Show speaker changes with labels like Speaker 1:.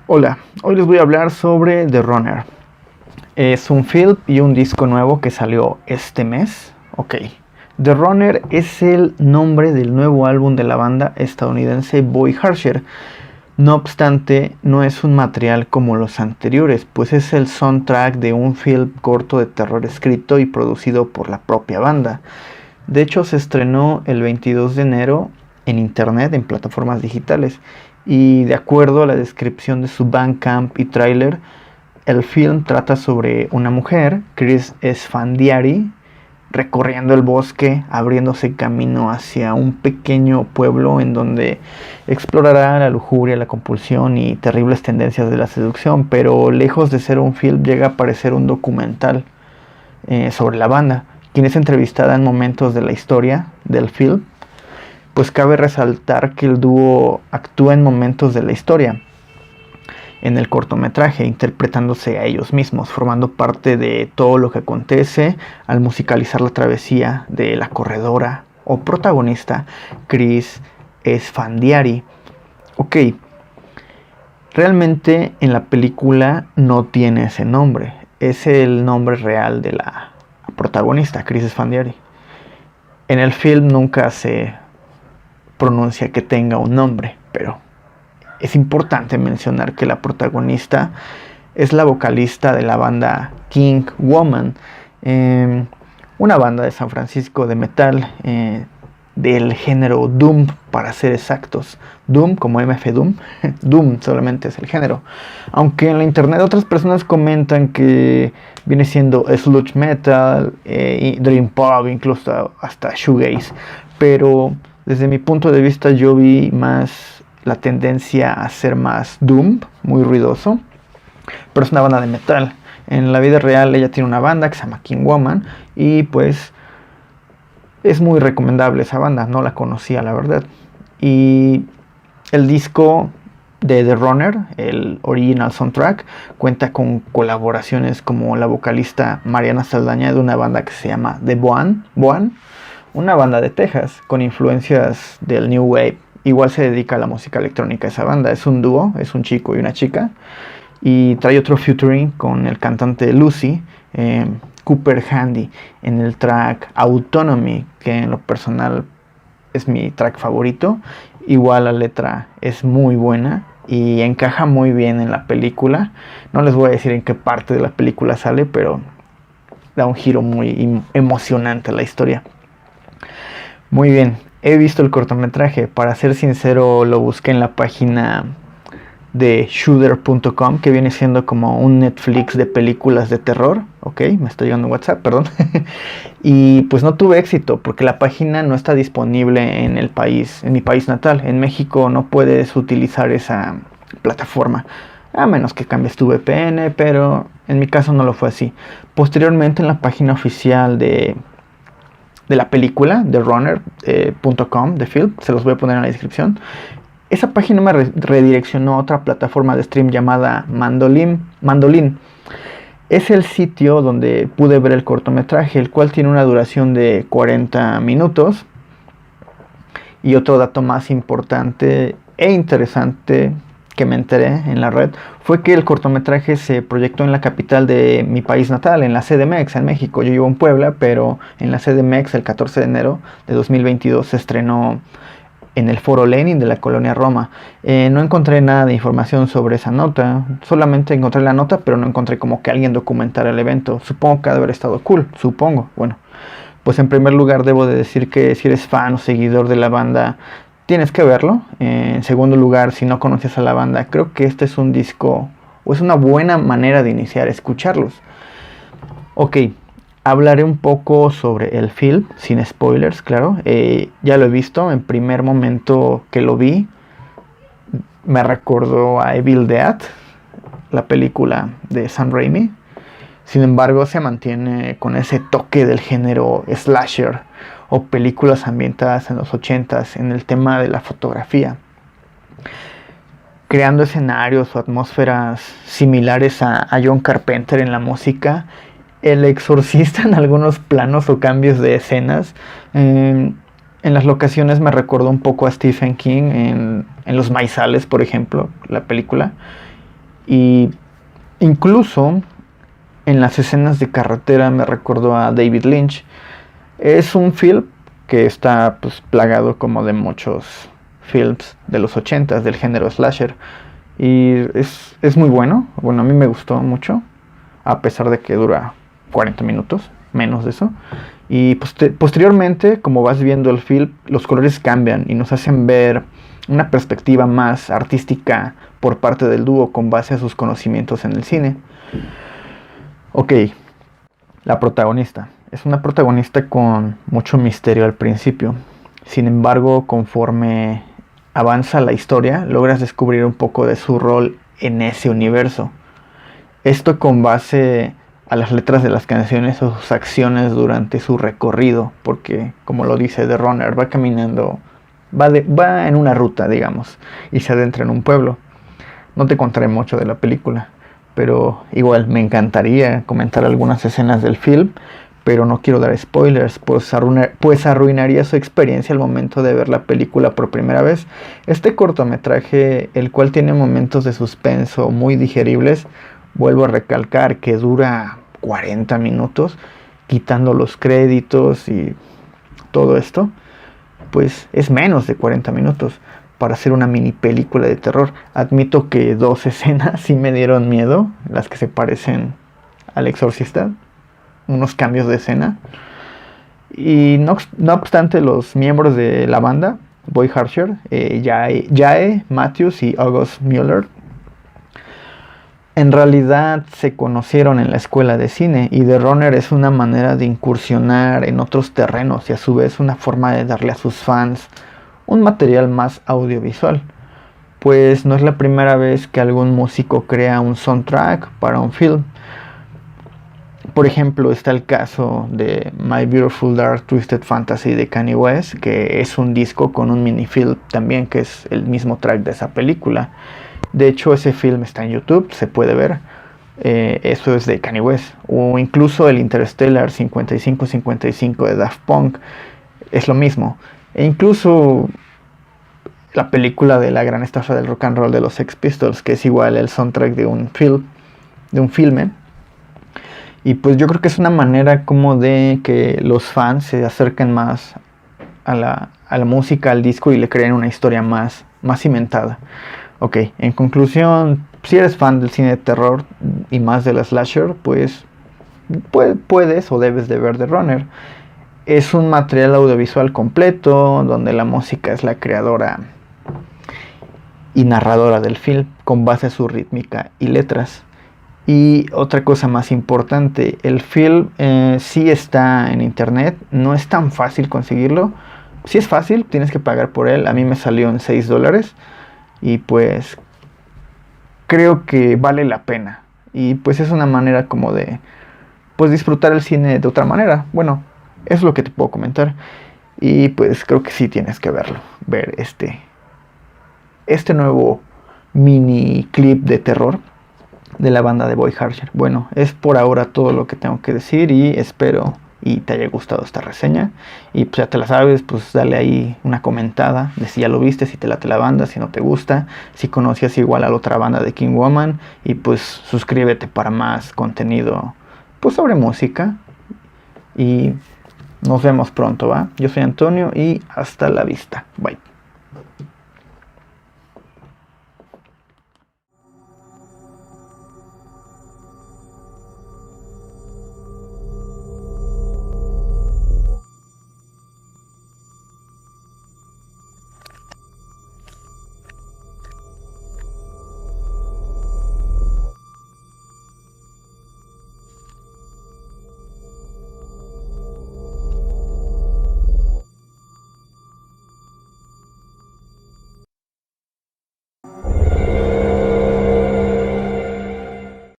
Speaker 1: Hola, hoy les voy a hablar sobre The Runner. Es un film y un disco nuevo que salió este mes. Ok, The Runner es el nombre del nuevo álbum de la banda estadounidense Boy Harsher. No obstante, no es un material como los anteriores, pues es el soundtrack de un film corto de terror escrito y producido por la propia banda. De hecho, se estrenó el 22 de enero en internet, en plataformas digitales, y de acuerdo a la descripción de su Bandcamp y tráiler, el film trata sobre una mujer, Chris Esfandiari, recorriendo el bosque, abriéndose camino hacia un pequeño pueblo en donde explorará la lujuria, la compulsión y terribles tendencias de la seducción, pero lejos de ser un film llega a parecer un documental sobre la banda, quien es entrevistada en momentos de la historia del film. Pues cabe resaltar que el dúo actúa en momentos de la historia en el cortometraje, interpretándose a ellos mismos, formando parte de todo lo que acontece al musicalizar la travesía de la corredora o protagonista Chris Esfandiari. Ok, realmente en la película no tiene ese nombre, es el nombre real de la protagonista, Chris Esfandiari. En el film nunca se pronuncia que tenga un nombre, pero es importante mencionar que la protagonista es la vocalista de la banda King Woman, una banda de San Francisco de metal del género Doom, para ser exactos. Doom como MF Doom. Doom solamente es el género, aunque en la internet otras personas comentan que viene siendo sludge metal, dream pop, incluso hasta shoegaze, pero desde mi punto de vista yo vi más la tendencia a ser más doom, muy ruidoso, pero es una banda de metal. En la vida real ella tiene una banda que se llama King Woman y pues es muy recomendable esa banda, no la conocía la verdad. Y el disco de The Runner, el original soundtrack, cuenta con colaboraciones como la vocalista Mariana Saldaña de una banda que se llama The Boan, una banda de Texas con influencias del New Wave. Igual se dedica a la música electrónica esa banda. Es un dúo, es un chico y una chica. Y trae otro featuring con el cantante Lucy, Cooper Handy, en el track Autonomy, que en lo personal es mi track favorito. Igual la letra es muy buena y encaja muy bien en la película. No les voy a decir en qué parte de la película sale, pero da un giro muy emocionante a la historia. Muy bien, he visto el cortometraje. Para ser sincero, lo busqué en la página de shudder.com, que viene siendo como un Netflix de películas de terror. Ok, me está llegando un WhatsApp, perdón. Y pues no tuve éxito porque la página no está disponible en el país, en mi país natal. En México no puedes utilizar esa plataforma, a menos que cambies tu VPN, pero en mi caso no lo fue así. Posteriormente, en la página oficial de la película, therunner.com, de film, se los voy a poner en la descripción. Esa página me redireccionó a otra plataforma de stream llamada Mandolin. Es el sitio donde pude ver el cortometraje, el cual tiene una duración de 40 minutos. Y otro dato más importante e interesante que me enteré en la red fue que el cortometraje se proyectó en la capital de mi país natal, en la CDMX, en México. Yo vivo en Puebla, pero en la CDMX el 14 de enero de 2022 se estrenó en el Foro Lenin de la colonia Roma. No encontré nada de información sobre esa nota, solamente encontré la nota, pero no encontré como que alguien documentara el evento. Supongo que ha de haber estado cool, supongo. Bueno, pues en primer lugar debo de decir que si eres fan o seguidor de la banda, tienes que verlo. En segundo lugar, si no conoces a la banda, creo que este es un disco, o es una buena manera de iniciar a escucharlos. Ok, hablaré un poco sobre el film, sin spoilers, claro. Ya lo he visto, en primer momento que lo vi, me recordó a Evil Dead, la película de Sam Raimi. Sin embargo, se mantiene con ese toque del género slasher o películas ambientadas en los 80s en el tema de la fotografía, creando escenarios o atmósferas similares a John Carpenter en la música. El Exorcista en algunos planos o cambios de escenas. En las locaciones me recordó un poco a Stephen King en Los Maizales, por ejemplo, la película. Y incluso en las escenas de carretera me recordó a David Lynch. Es un film que está pues plagado como de muchos films de los 80s del género slasher. Y es muy bueno. Bueno, a mí me gustó mucho. A pesar de que dura 40 minutos, menos de eso. Y posteriormente, como vas viendo el film, los colores cambian y nos hacen ver una perspectiva más artística por parte del dúo con base a sus conocimientos en el cine. Ok, la protagonista. Es una protagonista con mucho misterio al principio. Sin embargo, conforme avanza la historia, logras descubrir un poco de su rol en ese universo. Esto con base a las letras de las canciones o sus acciones durante su recorrido, porque como lo dice The Runner, va caminando, va en una ruta, digamos, y se adentra en un pueblo. No te contaré mucho de la película, pero igual me encantaría comentar algunas escenas del film, pero no quiero dar spoilers, pues arruinaría su experiencia al momento de ver la película por primera vez. Este cortometraje, el cual tiene momentos de suspenso muy digeribles, vuelvo a recalcar que dura 40 minutos, quitando los créditos y todo esto, pues es menos de 40 minutos para hacer una mini película de terror. Admito que dos escenas sí me dieron miedo, las que se parecen al Exorcista, unos cambios de escena. Y no obstante, los miembros de la banda, Boy Harsher, Jae Matthews y August Mueller, en realidad se conocieron en la escuela de cine, y The Runner es una manera de incursionar en otros terrenos y a su vez una forma de darle a sus fans un material más audiovisual, pues no es la primera vez que algún músico crea un soundtrack para un film. Por ejemplo, está el caso de My Beautiful Dark Twisted Fantasy de Kanye West, que es un disco con un minifilm también, que es el mismo track de esa película. De hecho, ese film está en YouTube, se puede ver. Eso es de Kanye West. O incluso el Interstellar 5555 de Daft Punk es lo mismo. E incluso la película de la gran estafa del rock and roll de los Sex Pistols, que es igual el soundtrack de un filme. Y pues yo creo que es una manera como de que los fans se acerquen más a la música, al disco, y le creen una historia más cimentada. Ok, en conclusión, si eres fan del cine de terror y más del slasher, pues puedes o debes de ver The Runner. Es un material audiovisual completo donde la música es la creadora y narradora del film con base a su rítmica y letras. Y otra cosa más importante, el film sí está en internet, no es tan fácil conseguirlo. Sí es fácil, tienes que pagar por él. A mí me salió en $6 y pues creo que vale la pena. Y pues es una manera como de pues disfrutar el cine de otra manera. Bueno, es lo que te puedo comentar. Y pues creo que sí tienes que verlo, ver este nuevo mini clip de terror de la banda de Boy Harsher. Bueno, es por ahora todo lo que tengo que decir, y espero y te haya gustado esta reseña. Y pues ya te la sabes, pues dale ahí una comentada de si ya lo viste, si te late la banda, si no te gusta, si conocías igual a la otra banda de King Woman, y pues suscríbete para más contenido pues sobre música. Y nos vemos pronto, ¿va? Yo soy Antonio y hasta la vista. Bye.